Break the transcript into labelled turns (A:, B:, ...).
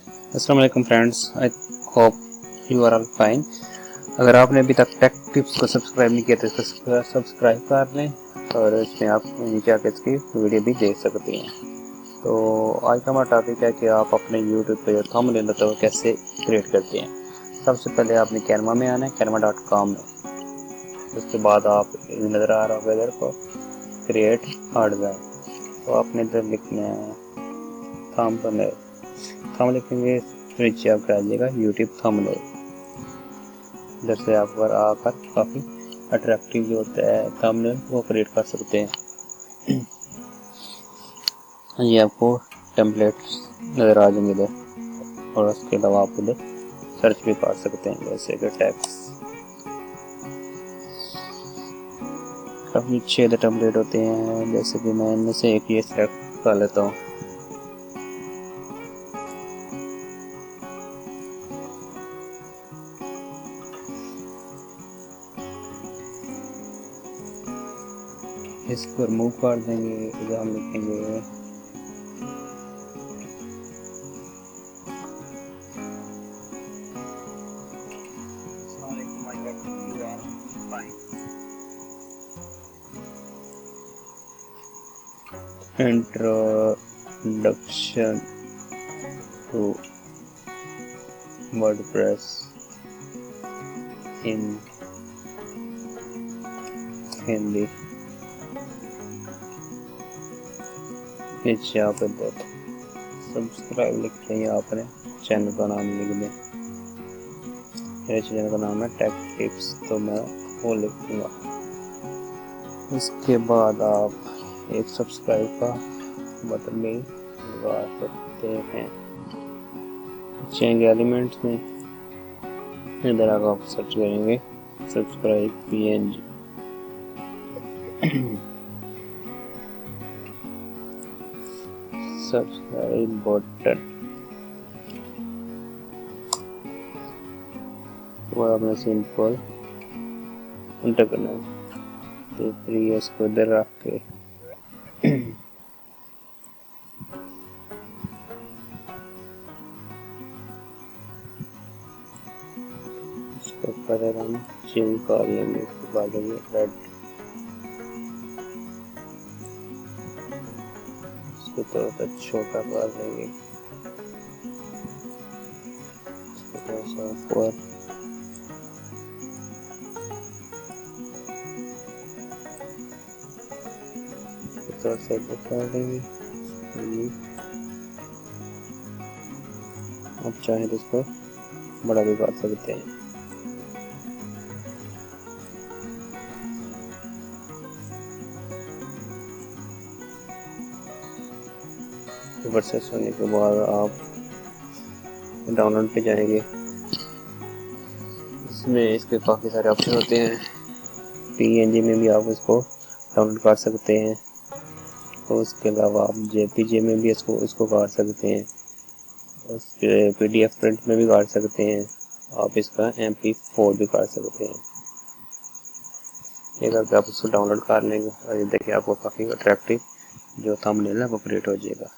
A: अस्सलाम वालेकुम friends, I hope you are all fine. अगर आपने अभी तक टेक टिप्स को सब्सक्राइब नहीं किया तो इसको सब्सक्राइब कर लें और इसमें आप नीचे आके इसकी वीडियो भी देख सकते हैं। तो आज का हमारा टॉपिक है कि आप अपने यूट्यूब पे जो थंबनेल होता है वो कैसे क्रिएट करते हैं। सबसे पहले आपने कैनवा में आना है, canva.com में। उसके बाद आप नज़र आ रहा होगा इधर को क्रिएट हार्डवेयर, तो आपने इधर लिखना है थंबनेल। थंब लिखेंगे तो नीचे आपका आ जाएगा यूट्यूब थंबनेल। इधर से आप पर आकर काफ़ी अट्रैक्टिव जो होता है थंबनेल वो क्रिएट कर सकते हैं। ये आपको टेम्पलेट्स नज़र आ जाएंगे इधर, और उसके अलावा आप इधर सर्च भी कर सकते हैं जैसे कि टैक्स। काफ़ी अच्छे इधर टेम्पलेट होते हैं, जैसे कि मैं इनमें से एक ये सेलेक्ट कर लेता हूँ। इसको रिमूव कर देंगे। इधर हम लिखेंगे इंट्रोडक्शन टू वर्डप्रेस इन हिंदी। नीचे आप इधर सब्सक्राइब लिख के यहाँ आपने चैनल का नाम लिख दें। मेरे चैनल का नाम है टेक टिप्स, तो मैं वो लिख दूँगा। उसके बाद आप एक सब्सक्राइब का बटन भी लगा सकते हैं। चेंज एलिमेंट्स में इधर आकर आप सर्च करेंगे सब्सक्राइब PNG। सब्सक्राइब बटन वो आपने सिंपल इंटर करना है। तो फिर इसको इधर रख के इसको कलर हम चेंज कर लेंगे। इसके बाद में रेड, इसको थोड़ा सा छोटा कर लेंगे। इसको थोड़ा सा ऊपर, थोड़ा सा कर लेंगे। आप चाहें तो इसको बड़ा भी कर सकते हैं। प्रोसेस होने के बाद आप डाउनलोड पे जाएंगे। इसमें इसके काफ़ी सारे ऑप्शन होते हैं। PNG में भी आप इसको डाउनलोड कर सकते हैं, और उसके अलावा आप JPG में भी इसको कर सकते हैं। उसके PDF प्रिंट में भी कर सकते हैं। आप इसका MP4 भी कर सकते हैं। ये करके आप उसको डाउनलोड कर लेंगे और ये देखिए आपको काफ़ी अट्रैक्टिव जो थंबनेल है वो क्रिएट हो जाएगा।